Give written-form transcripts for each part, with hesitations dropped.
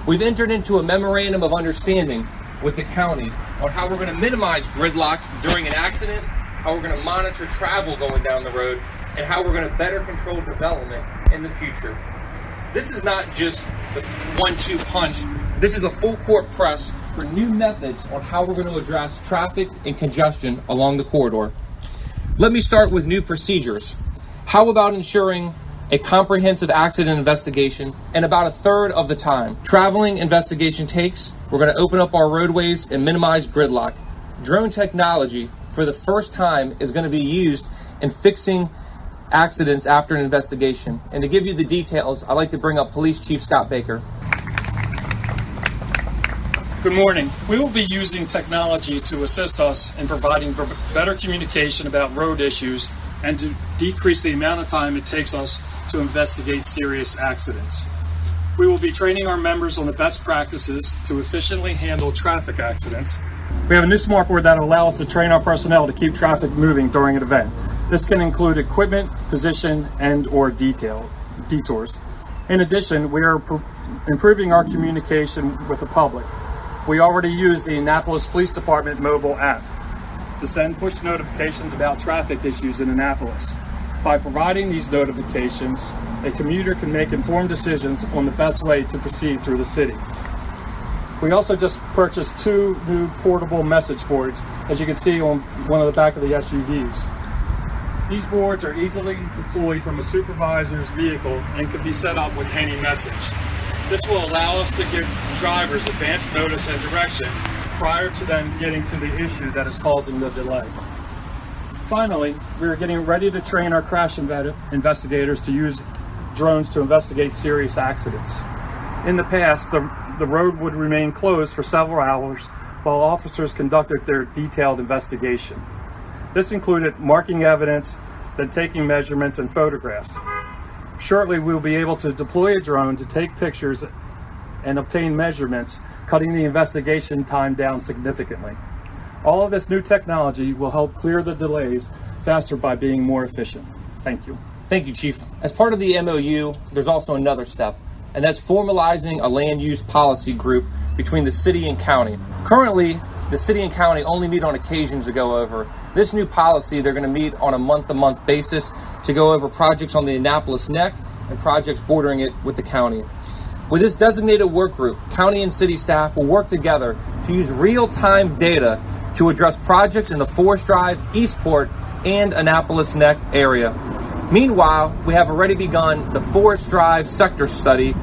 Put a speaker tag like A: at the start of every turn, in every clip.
A: We've entered into a memorandum of understanding with the county on how we're going to minimize gridlock during an accident, how we're going to monitor travel going down the road, and how we're going to better control development in the future. This is not just the 1-2 punch. This is a full court press for new methods on how we're going to address traffic and congestion along the corridor. Let me start with new procedures. How about ensuring a comprehensive accident investigation in about a third of the time traveling investigation takes? We're going to open up our roadways and minimize gridlock. Drone technology for the first time is going to be used in fixing accidents after an investigation. And to give you the details, I'd like to bring up Police Chief Scott Baker.
B: Good morning. We will be using technology to assist us in providing better communication about road issues and to decrease the amount of time it takes us to investigate serious accidents. We will be training our members on the best practices to efficiently handle traffic accidents. We have a new smart board that will allow us to train our personnel to keep traffic moving during an event. This can include equipment, position, and/or detours. In addition, we are improving our communication with the public. We already use the Annapolis Police Department mobile app to send push notifications about traffic issues in Annapolis. By providing these notifications, a commuter can make informed decisions on the best way to proceed through the city. We also just purchased 2 new portable message boards, as you can see on one of the back of the SUVs. These boards are easily deployed from a supervisor's vehicle and can be set up with any message. This will allow us to give drivers advance notice and direction prior to them getting to the issue that is causing the delay. Finally, we are getting ready to train our crash investigators to use drones to investigate serious accidents. In the past, the road would remain closed for several hours while officers conducted their detailed investigation. This included marking evidence, then taking measurements and photographs. Shortly, we will be able to deploy a drone to take pictures and obtain measurements, cutting the investigation time down significantly. All of this new technology will help clear the delays faster by being more efficient. Thank you.
A: Thank you, Chief. As part of the MOU, there's also another step, and that's formalizing a land use policy group between the city and county. Currently, the city and county only meet on occasions to go over. This new policy, they're going to meet on a month-to-month basis to go over projects on the Annapolis Neck and projects bordering it with the county. With this designated work group, county and city staff will work together to use real-time data to address projects in the Forest Drive, Eastport, and Annapolis Neck area. Meanwhile, we have already begun the Forest Drive sector study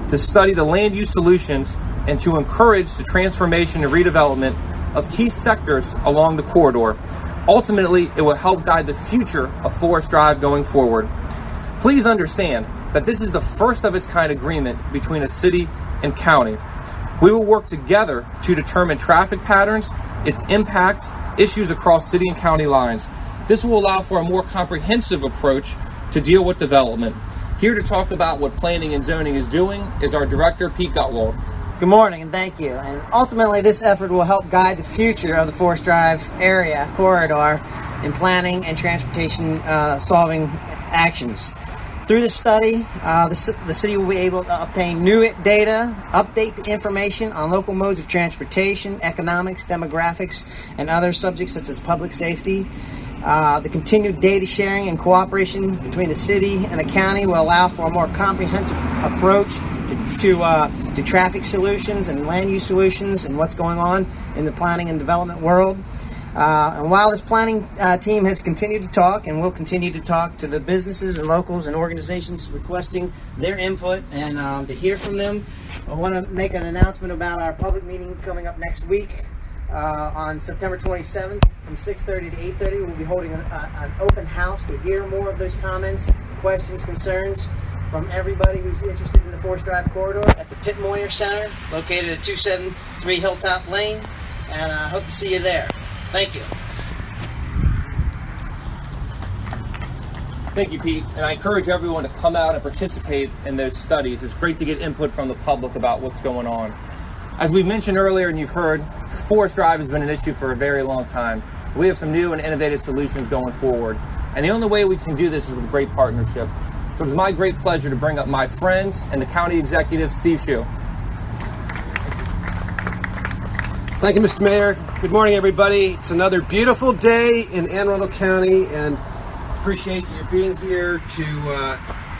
A: to study the land use solutions and to encourage the transformation and redevelopment of key sectors along the corridor. Ultimately, it will help guide the future of Forest Drive going forward. Please understand that this is the first of its kind agreement between a city and county. We will work together to determine traffic patterns, its impact, issues across city and county lines. This will allow for a more comprehensive approach to deal with development. Here to talk about what planning and zoning is doing is our director, Pete Gutwald.
C: Good morning and thank you. And ultimately, this effort will help guide the future of the Forest Drive area corridor in planning and transportation solving actions. Through the study, the city will be able to obtain new data, update the information on local modes of transportation, economics, demographics, and other subjects such as public safety. The continued data sharing and cooperation between the city and the county will allow for a more comprehensive approach to traffic solutions and land use solutions and what's going on in the planning and development world. And while this planning team has continued to talk and will continue to talk to the businesses and locals and organizations requesting their input and to hear from them, I want to make an announcement about our public meeting coming up next week on September 27th from 6:30 to 8:30. We'll be holding an open house to hear more of those comments, questions, concerns from everybody who's interested in the Forest Drive corridor at the Pitt Moyer Center, located at 273 Hilltop Lane, and I hope to see you there. Thank you.
A: Thank you, Pete. And I encourage everyone to come out and participate in those studies. It's great to get input from the public about what's going on. As we mentioned earlier and you've heard, Forest Drive has been an issue for a very long time. We have some new and innovative solutions going forward. And the only way we can do this is with great partnership. So it's my great pleasure to bring up my friends and the county executive, Steve Shue.
D: Thank you, Mr. Mayor. Good morning, everybody. It's another beautiful day in Anne Arundel County, and appreciate you being here to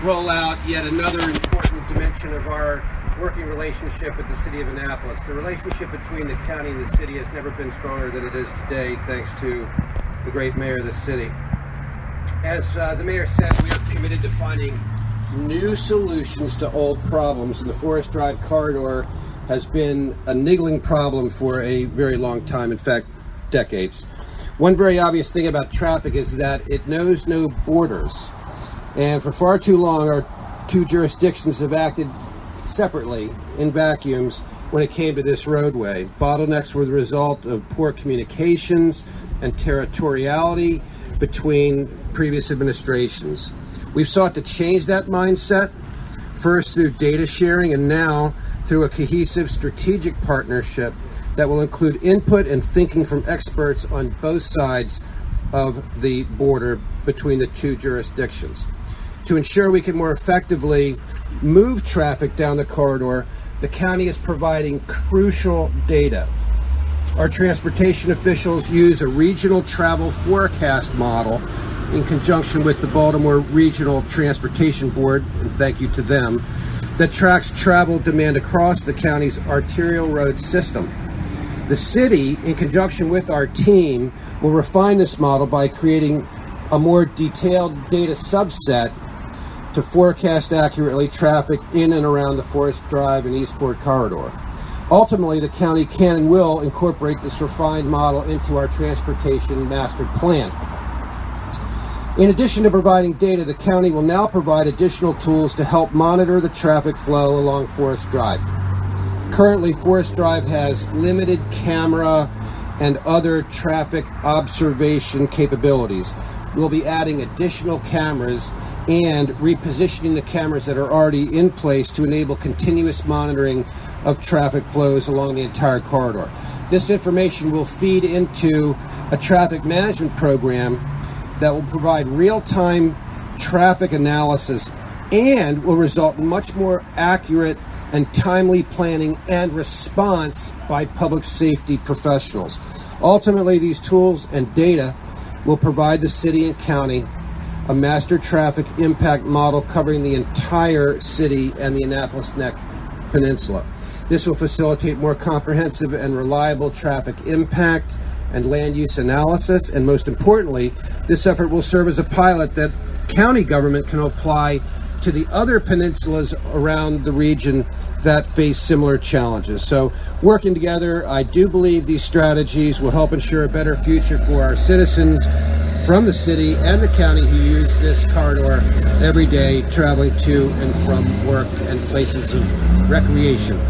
D: roll out yet another important dimension of our working relationship with the City of Annapolis. The relationship between the county and the city has never been stronger than it is today, thanks to the great mayor of the city. As the mayor said, we are committed to finding new solutions to old problems, and the Forest Drive corridor has been a niggling problem for a very long time, in fact, decades. One very obvious thing about traffic is that it knows no borders. And for far too long, our two jurisdictions have acted separately in vacuums when it came to this roadway. Bottlenecks were the result of poor communications and territoriality between previous administrations. We've sought to change that mindset, first through data sharing and now through a cohesive strategic partnership that will include input and thinking from experts on both sides of the border between the two jurisdictions. To ensure we can more effectively move traffic down the corridor, the county is providing crucial data. Our transportation officials use a regional travel forecast model in conjunction with the Baltimore Regional Transportation Board, and thank you to them, that tracks travel demand across the county's arterial road system. The city, in conjunction with our team, will refine this model by creating a more detailed data subset to forecast accurately traffic in and around the Forest Drive and Eastport corridor. Ultimately, the county can and will incorporate this refined model into our transportation master plan. In addition to providing data, the county will now provide additional tools to help monitor the traffic flow along Forest Drive. Currently, Forest Drive has limited camera and other traffic observation capabilities. We'll be adding additional cameras and repositioning the cameras that are already in place to enable continuous monitoring of traffic flows along the entire corridor. This information will feed into a traffic management program that will provide real-time traffic analysis and will result in much more accurate and timely planning and response by public safety professionals. Ultimately, these tools and data will provide the city and county a master traffic impact model covering the entire city and the Annapolis Neck Peninsula. This will facilitate more comprehensive and reliable traffic impact and land use analysis, and most importantly, this effort will serve as a pilot that county government can apply to the other peninsulas around the region that face similar challenges. So working together, I do believe these strategies will help ensure a better future for our citizens from the city and the county who use this corridor every day, traveling to and from work and places of recreation.